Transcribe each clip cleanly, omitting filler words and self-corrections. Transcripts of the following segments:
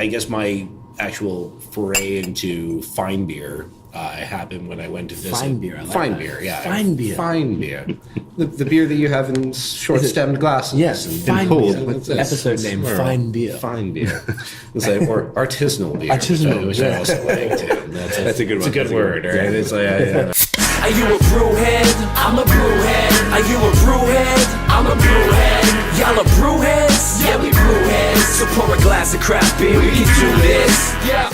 I guess my actual foray into fine beer happened when I went to visit. Fine beer, I like fine that. beer, yeah. Fine beer. Fine beer. the beer that you have in short-stemmed glasses. Yes, and fine cold. beer. It's Episode name, or Fine Beer. Fine beer. It's like, or artisanal beer. Artisanal, which I yeah. also like too. That's a good one. It's a good word, right? Yeah. It's like, Are you a brewhead? I'm a brewhead. Are you a brewhead? I'm a brewhead. Y'all are brewheads? Yeah, we brewheads. So pour a glass of craft beer, we can do this. Yeah.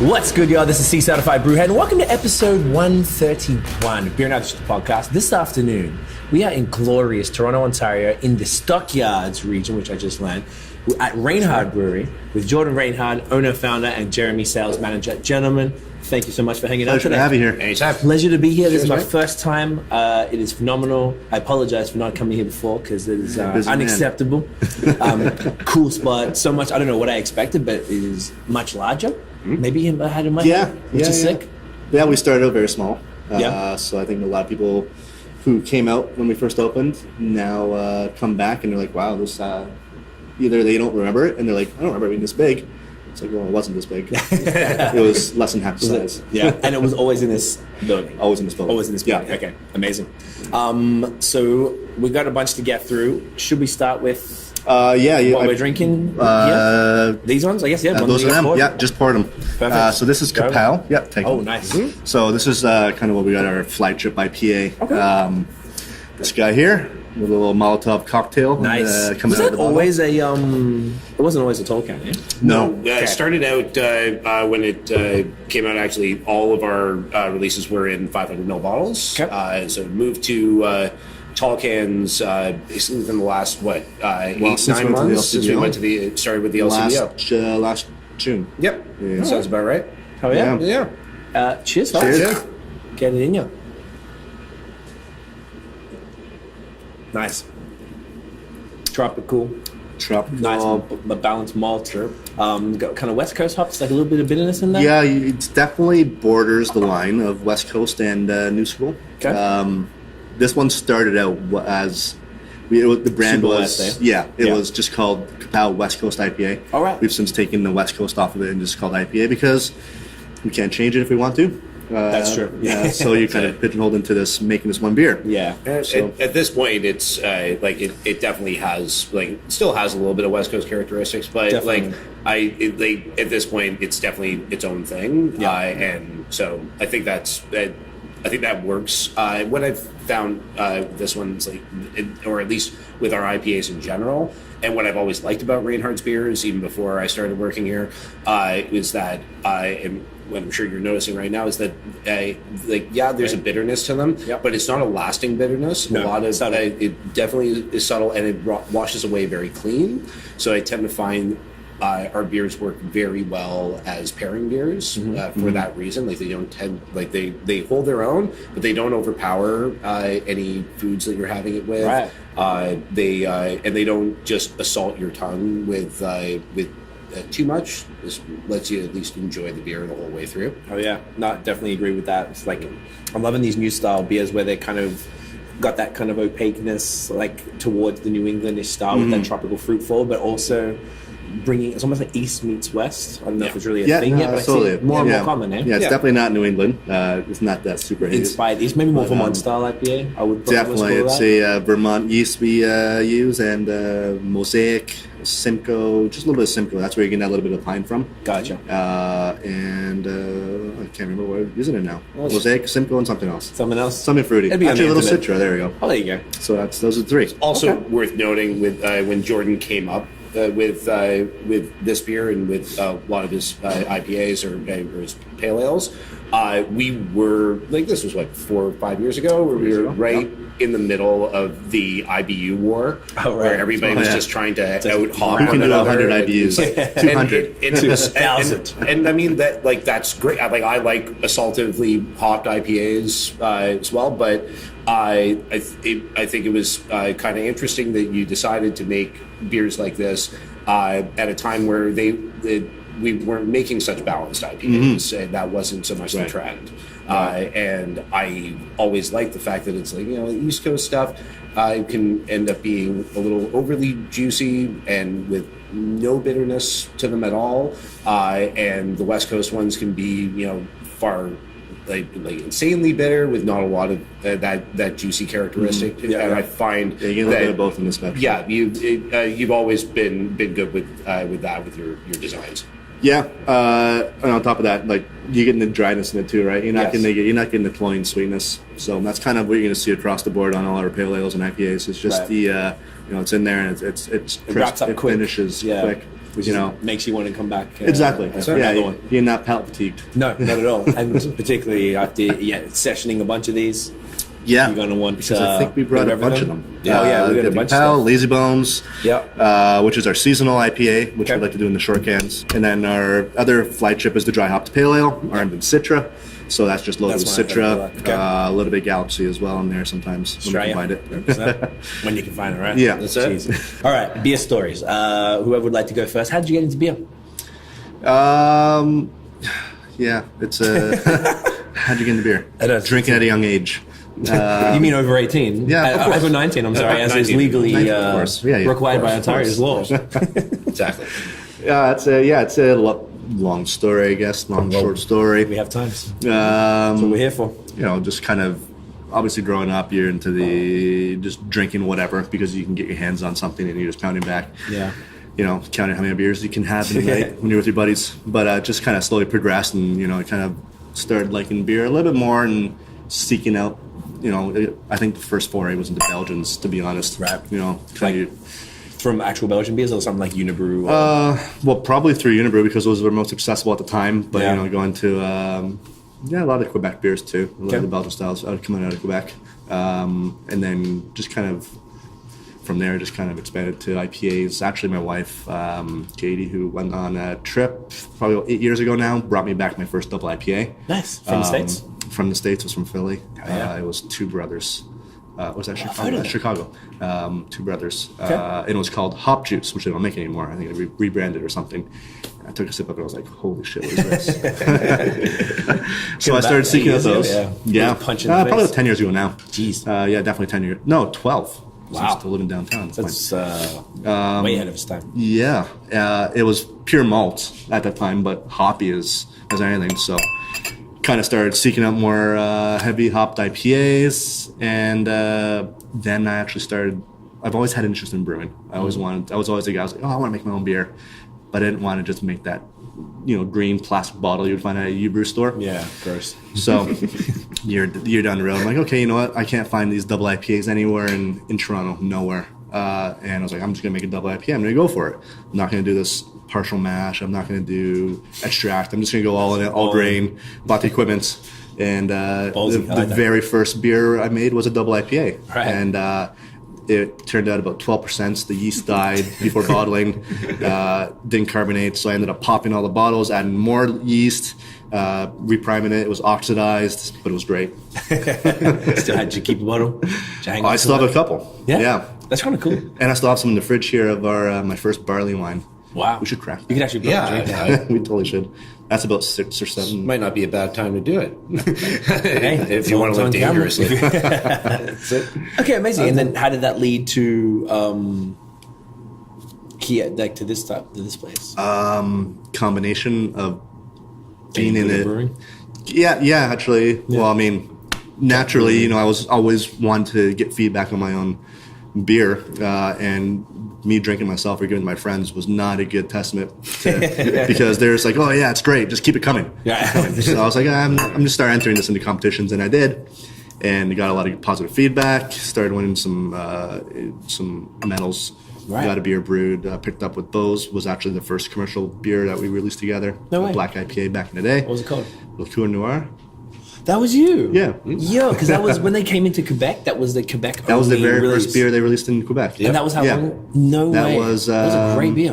What's good, y'all? This is C Certified Brewhead, and welcome to episode 131 of BrewHeads District podcast. This afternoon, we are in glorious Toronto, Ontario, in the Stockyards region, which I just learned. We're at Rainhard Brewery with Jordan Rainhard, owner, founder, and Jeremy, sales manager. Gentlemen, thank you so much for hanging out Pleasure today. to have you here. anytime. Pleasure to be here. This is my Cheers, mate. first time. It is phenomenal. I apologize for not coming here before because it is Busy man. unacceptable. Cool spot. So much. I don't know what I expected, but it is much larger. Maybe I had in my head, which is sick. Yeah, we started out very small. Yeah. So I think a lot of people who came out when we first opened now come back and they're like, wow, this, either they don't remember it and they're like, I don't remember it being this big. It's like, well, it wasn't this big. It was less than half the size. Yeah, and it was always in this building. Always in this building. Always in this building. Yeah. Okay, amazing. So we got a bunch to get through. Should we start with what we're drinking here? These ones, I guess. Yeah, Those are them. poured. Yeah, just poured them. Perfect. So this is Go. Kapow. Yeah, take Oh, them. nice. So this is kind of what we got our flagship IPA. Okay. This guy here with a little Molotov Cocktail. Nice. Coming Was out that of the bottle. always a? It wasn't always a tall can, yeah. No. It started out when it came out. Actually, all of our releases were in 500ml bottles. Okay. So it moved to tall cans basically within the last 8-9 since we went to the months since we LCBO. went to started with the LCBO. Last June. Yep, Yeah. sounds about right. Oh yeah. Yeah. Cheers, folks. Cheers. Get it in you. Nice. Tropical. Tropical. Nice, balanced malt. Sure. Got kind of West Coast hops, like a little bit of bitterness in there. Yeah, it definitely borders the line of West Coast and New School. Okay. This one started out as the brand Super was West, eh? it was just called Kapow West Coast IPA. All right. We've since taken the West Coast off of it and just called IPA because we can't change it if we want to. That's true. Yeah, so you're kind of pigeonholed into this making this one beer. Yeah. At this point, it's it definitely has still has a little bit of West Coast characteristics, but Definitely. at this point, it's definitely its own thing. Yeah. And so I think I think that works. What I've found this one's or at least with our IPAs in general, and what I've always liked about Rainhard's beers, even before I started working here, is that what I'm sure you're noticing right now is that there's a bitterness to them, but it's not a lasting bitterness. No, A lot of subtle. it definitely is subtle, and it washes away very clean. So I tend to find our beers work very well as pairing beers for that reason. Like they don't tend they hold their own, but they don't overpower any foods that you're having it with. Right. They don't just assault your tongue with too much. This lets you at least enjoy the beer the whole way through. Oh yeah. No, definitely agree with that. It's like I'm loving these new style beers where they kind of got that kind of opaqueness towards the New Englandish style with that tropical fruit fall, but also bringing it's almost like East meets West. I don't know if it's really a thing yet, but I see it more and more common. Eh? Yeah, it's definitely not New England. It's not that super hazy. Inspired. It's maybe more Vermont style IPA. I would Definitely, it's a Vermont yeast we use, and Mosaic, Simcoe, just a little bit of Simcoe. That's where you get that little bit of pine from. Gotcha. And I can't remember what we're using it now. Mosaic, Simcoe, and something else. Something else. Something fruity. It'd be on Actually, a the little internet. Citra. There we go. Oh, there you go. So those are the three. Also worth noting with when Jordan came up with this beer and with a lot of his IPAs or his pale ales, we were this was 4 or 5 years ago, where we were right in the middle of the IBU war, where everybody was just trying to out hop You one can do another. 100 IBUs. 200. And I mean that's great. I like assaultively hopped IPAs as well, but I think it was kind of interesting that you decided to make beers like this at a time where we weren't making such balanced IPAs, and that wasn't so much the trend. And I always liked the fact that it's East Coast stuff can end up being a little overly juicy and with no bitterness to them at all, and the West Coast ones can be far like insanely bitter with not a lot of that juicy characteristic. Yeah, and yeah. I find Yeah, you get a little bit of both in the spectrum. yeah, you've always been good with that with your designs. Yeah, and on top of that, like you're getting the dryness in it too, right? You're not getting the cloying sweetness. So that's kind of what you're going to see across the board on all our pale ales and IPAs. It's just Right. it's in there and it's It crisp, wraps up it quick. finishes Yeah. quick. Which makes you want to come back. Exactly. For Yeah, another one. you're not palate fatigued. No, not at all. And particularly after sessioning a bunch of these, Yeah, you're going to want. because I think we brought a bunch of them. Yeah, we got a bunch of Kapow, stuff. Lazy Bones, Yeah. which is our seasonal IPA, which Okay. we like to do in the short cans. And then our other flagship is the dry hopped pale ale, armed in Citra. So that's just loaded That's with what I Citra, heard about. Okay. a little bit of Galaxy as well in there sometimes when Australia. you can find it. 100%. When you can find it, right? Yeah. That's it. Jeez. All right, beer stories. Whoever would like to go first. How did you get into beer? Yeah, it's how'd you get into beer? It is. Drinking at a young age. You mean over 18? yeah, of course. Over 19, I'm sorry, as is 19. legally 19, of course. Yeah, yeah, required of by course, Ontario's of laws. Exactly. It's a long story, I guess. Short story. We have times. That's what we're here for. Just kind of obviously growing up, you're into the just drinking whatever because you can get your hands on something and you're just pounding back. Yeah. Counting how many beers you can have in a night when you're with your buddies. But just kind of slowly progressed and, I kind of started liking beer a little bit more and seeking out, I think the first foray was into Belgians, to be honest. Right. Kind of. From actual Belgian beers or something like Unibrew? Well, probably through Unibrew because those were most accessible at the time. But Yeah. going to a lot of Quebec beers too. A lot Okay. of the Belgian styles coming out of Quebec, and then just kind of from there, just kind of expanded to IPAs. Actually, my wife Katie, who went on a trip probably 8 years ago now, brought me back my first double IPA. Nice. From the States? From the States, was from Philly. yeah. It was Two Brothers. Was that heard Chicago? of it. Chicago. Two Brothers. Okay. And it was called Hop Juice, which they don't make anymore. I think they rebranded or something. I took a sip of it. I was like, "Holy shit, what is this?" So I started seeking out those. Yeah. Punch in the probably face. 10 years ago now. Jeez. Definitely 10 years. No, 12. Wow. I'm still living downtown. That's way ahead of its time. Yeah, it was pure malt at that time, but hoppy as anything. So, kind of started seeking out more heavy hopped IPAs, and then I actually started. I've always had interest in brewing. I was always the guy. I was like, I want to make my own beer, but I didn't want to just make that, green plastic bottle you'd find at a U-Brew store. Yeah, of course. So you're down the road. I'm like, okay, you know what? I can't find these double IPAs anywhere in Toronto, nowhere. And I was like, I'm just gonna make a double IPA. I'm gonna go for it. I'm not gonna do this partial mash. I'm not gonna do extract. I'm just gonna go all in it, all grain. Bought the equipment, and Ballsy. I the like that. very first beer I made was a double IPA, Right. and it turned out about 12%. The yeast died before bottling, didn't carbonate, so I ended up popping all the bottles, adding more yeast, repriming it. It was oxidized, but it was great. Still had you keep a bottle? I still have a couple. Yeah. That's kind of cool. And I still have some in the fridge here of our my first barley wine. Wow. We should crack You could actually put Yeah, we totally should. That's about 6 or 7. might not be a bad time to do it. Hey, if you want to live it's on camera. dangerously. Okay, amazing. And then how did that lead to to this place? Combination of being in it. Brewing? Yeah, actually. Well, I mean, naturally, I was always wanting to get feedback on my own beer, and me drinking myself or giving to my friends was not a good testament to, because they're just like, oh yeah, it's great, just keep it coming. Yeah. So I was like, I'm just start entering this into competitions, and I did, and got a lot of positive feedback. Started winning some medals. Right. Got a beer brewed, picked up with BAOS. Was actually the first commercial beer that we released together. No way. A black IPA back in the day. What was it called? Liqueur Noir. That was you. Yeah. Yeah, because that was when they came into Quebec. That was the Quebec. That was the only very release. first beer they released in Quebec. And that was how Yeah. long? No That way. was, that was a great beer.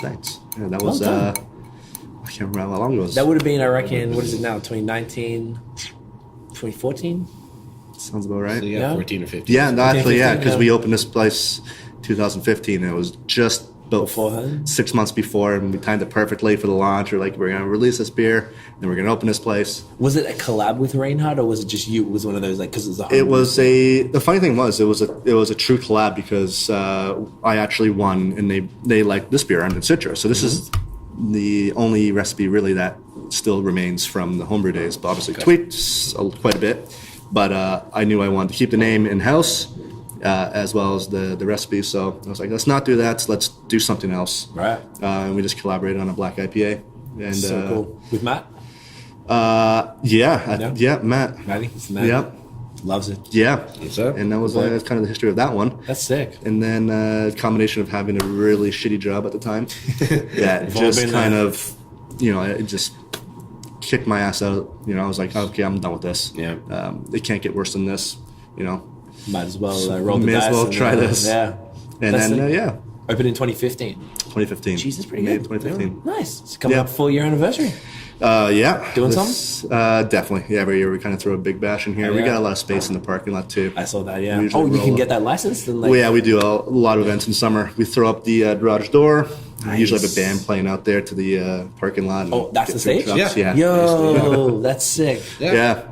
Thanks. Yeah, that Well was. done. I can't remember how long it was. That would have been, I reckon, what is it now? 2019, 2014? Sounds about right. So Yeah. yeah, 14 or 15. Yeah, no, actually, yeah, 15, because yeah. we opened this place 2015, and it was just built Beforehand? 6 months before, and we timed it perfectly for the launch. We're like, we're going to release this beer, then we're going to open this place. Was it a collab with Rainhard, or was it just you? It was one of those, like, because It was the funny thing was, it was a true collab because I actually won, and they liked this beer under citrus. So this is the only recipe really that still remains from the homebrew days, but obviously tweaked quite a bit. But I knew I wanted to keep the name in-house as well as the recipe. So I was like, let's not do that. Let's do something else. Right. And we just collaborated on a black IPA. And So cool. With Matt? Yeah, Matt. Matty? It's Matt. Yep. Loves it. Yeah. So, And that was kind of the history of that one. That's sick. And then a combination of having a really shitty job at the time. Yeah, all just been kind there. of, it just kicked my ass out. I was like, okay, I'm done with this. Yeah. It can't get worse than this, Might as well roll the May dice. as well and, try this. Yeah. And That's then, sick. Opened in 2015. 2015. Jeez, that's pretty May good. of 2015. Yeah. Nice. It's coming Yeah. up 4-year anniversary. Yeah. Doing something? Definitely. Yeah, every year we kind of throw a big bash in here. Oh, We yeah. got a lot of space in the parking lot, too. I saw that, yeah. We usually Oh, you roll can up. get that licensed? And like, Well, yeah, we do a lot of events in summer. We throw up the garage door. We usually have Nice. a band playing out there to the parking lot. and Oh, that's get the food stage? trucks. Yeah. Yo, that's sick. Yeah.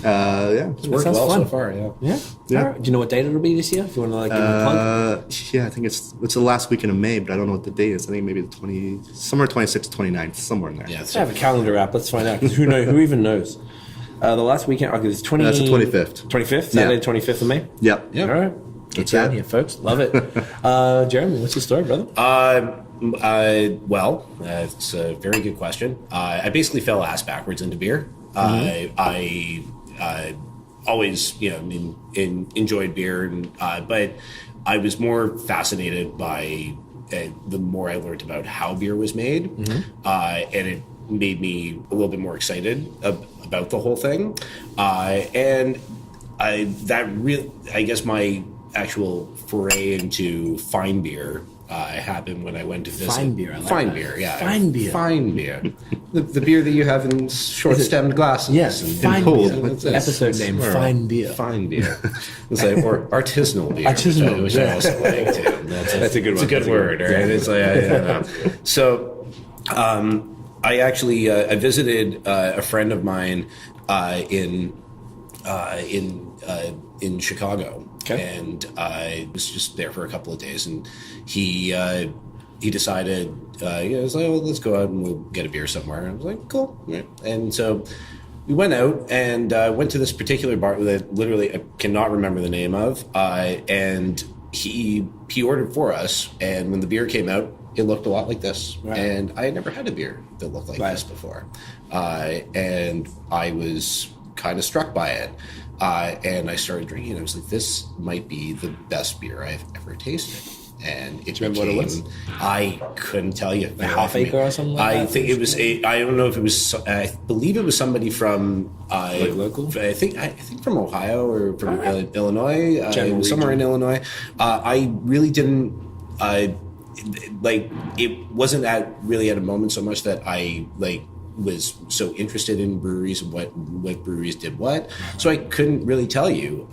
It's worked sounds well fun. so far, yeah. Yeah. Yeah. All right. Do you know what date it'll be this year? If you want to like give it a plug. Yeah, I think it's the last weekend of May, but I don't know what the date is. I think maybe somewhere 26th, 29th, somewhere in there. Yeah, Let's have a calendar app. Let's find out. 'Cause who even knows? The last weekend, okay, it's 20. That's the 25th. 25th, Saturday, 25th of May. Yep. Yeah. All right. Get That's down it. here, folks. Love it. Jeremy, what's your story, brother? It's a very good question. I basically fell ass backwards into beer. I always, enjoyed beer, but I was more fascinated by the more I learned about how beer was made, and it made me a little bit more excited about the whole thing. I guess my actual foray into fine beer happened when I went to visit. Fine beer, I like fine that. beer, yeah. Fine beer. Fine beer. the beer that you have in short-stemmed glasses. Yes, and fine cold. beer. It's- it's- Episode name, it's- Fine Beer. Fine beer. It's like, or artisanal beer, Artisanal, which I yeah. also like too. That's a good It's one. a good That's a word, good- right? It's like, I don't know. So, I actually I visited a friend of mine in Chicago, Okay. and I was just there for a couple of days, and he decided he was like, "Oh, let's go out and we'll get a beer somewhere." And I was like, "Cool," yeah. And so we went out and went to this particular bar that literally I cannot remember the name of, and he ordered for us, and when the beer came out, it looked a lot like this, Right. and I had never had a beer that looked like this before, and I was kind of struck by it. And I started drinking, and I was like, this might be the best beer I've ever tasted. And it remember what it was? I couldn't tell you. A half acre or something like I that? think it was I don't know if it was. I believe it was somebody from local? I think from Ohio or from Illinois. General Somewhere in region. Illinois. I really didn't. It wasn't really at a moment so much that I was so interested in breweries and what breweries did what, so I couldn't really tell you.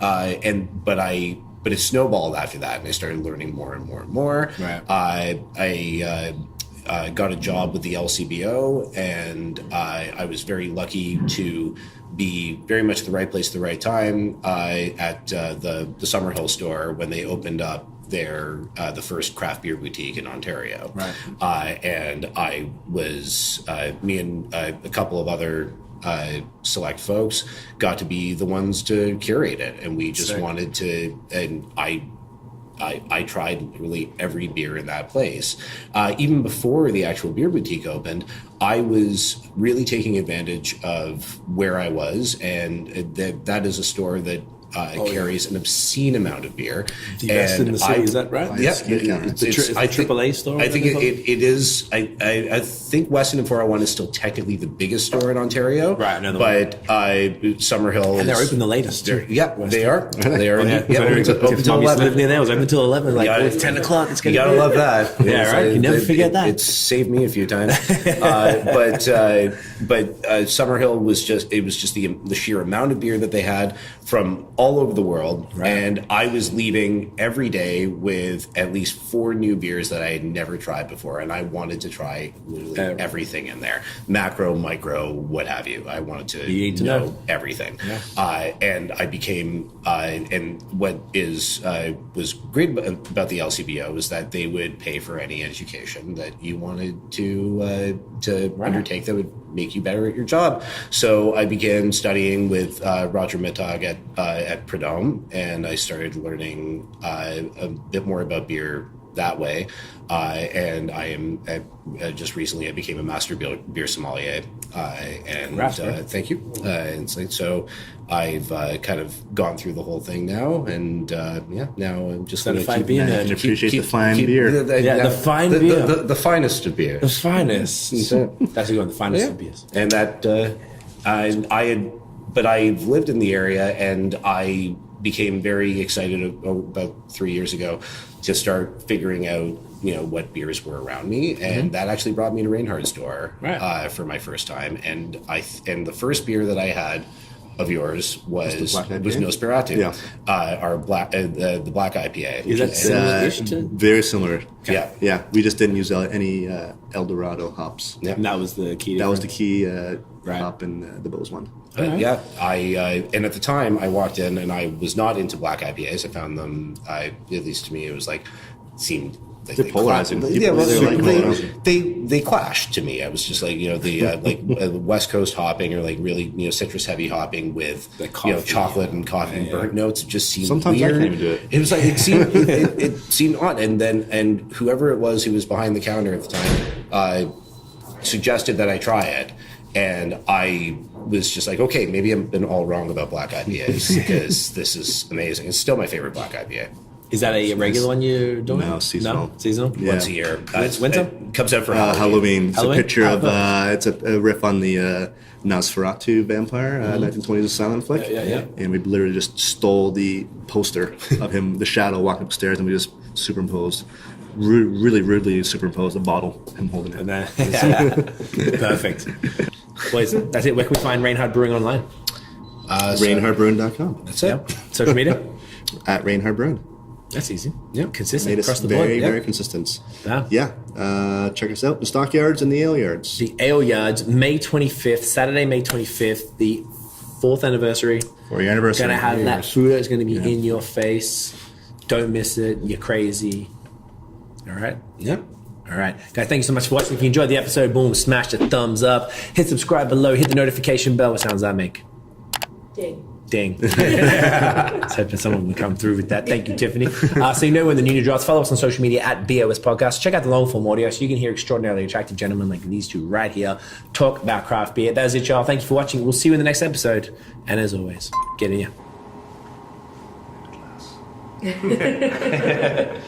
But it snowballed after that, and I started learning more and more and more. Right. I got a job with the LCBO, and I was very lucky to be very much at the right place at the right time at the Summerhill store when they opened up the first craft beer boutique in Ontario. Right. And I was me and a couple of other select folks got to be the ones to curate it, and we just wanted to. And I tried literally every beer in that place. Even before the actual beer boutique opened, I was really taking advantage of where I was, and that is a store that carries an obscene amount of beer. The best in the city, is that right? Yeah, The AAA store? I think it is. I think Weston and 401 is still technically the biggest store in Ontario. Right, I know the but Summerhill And they're is, open the latest, too. Yeah, they are. They are. Yeah, Yeah, open till if mom used to live 11. near there, it was open till 11. Like, Yeah, oh, it's 10 o'clock. It's going You to gotta love that. Yeah, right. You never forget that. It's saved me a few times. But Summerhill was just the sheer amount of beer that they had from all over the world, and I was leaving every day with at least 4 new beers that I had never tried before, and I wanted to try literally everything in there, macro, micro, what have you. I wanted to know everything, and I became. And what was great about the LCBO is that they would pay for any education that you wanted to undertake that would make you better at your job. So I began studying with Roger Mittag at Prud'homme, and I started learning a bit more about beer that way. And just recently I became a master beer sommelier. Thank you. And so I've kind of gone through the whole thing now, and now I'm just going to keep beer. Appreciate the fine beer. The fine beer. The finest of beers. The finest. That's the finest of beers. And that I've lived in the area, and I became very excited about 3 years ago to start figuring out, what beers were around me, and that actually brought me to Rainhard's store for my first time. And the first beer that I had of yours was Nosferatu, our the black IPA. Is that similar? Very similar. Yeah. We just didn't use any Eldorado hops. Yeah, and that was the key. That was the key hop in the BAOS one. Yeah, and at the time I walked in and I was not into black IPAs. I found them, at least to me, it was seemed like they're polarizing. They clashed to me. I was just like, the West Coast hopping or really, citrus heavy hopping with chocolate and coffee and burnt notes. It just seemed sometimes weird. I can't even do it. It was like it seemed odd. And whoever it was who was behind the counter at the time suggested that I try it. And I was just like, okay, maybe I've been all wrong about black IPAs because this is amazing. It's still my favorite black IPA. Is that a regular one you're doing? No, seasonal. No? Seasonal? Yeah. Once a year. Winter? It comes out for Halloween. It's a picture of, it's a riff on the Nosferatu vampire, 1920s silent flick. Yeah. And we literally just stole the poster of him, the shadow walking upstairs, and we just superimposed, really rudely superimposed a bottle, him holding it. Perfect. Boys, that's it. Where can we find Rainhard Brewing online? RainhardBrewing.com. That's it. Yep. Social media? At Rainhard Brewing. That's easy. Yeah. Consistent across the very, board. very consistent. Yeah. Check us out. The Stockyards and the Aleyards. The Aleyards, May 25th, Saturday, May 25th, the 4th anniversary. 4th anniversary. Going to have that food. It's going to be in your face. Don't miss it. You're crazy. All right? Yeah. All right. Guys, thank you so much for watching. If you enjoyed the episode, boom, smash the thumbs up. Hit subscribe below. Hit the notification bell. What sounds does that make? Ding. Let's hope that someone will come through with that. Thank you, Tiffany. So you know when the new drops. Follow us on social media at BAOS Podcast. Check out the long form audio so you can hear extraordinarily attractive gentlemen like these two right here talk about craft beer. That's it, y'all. Thank you for watching. We'll see you in the next episode. And as always, get in here.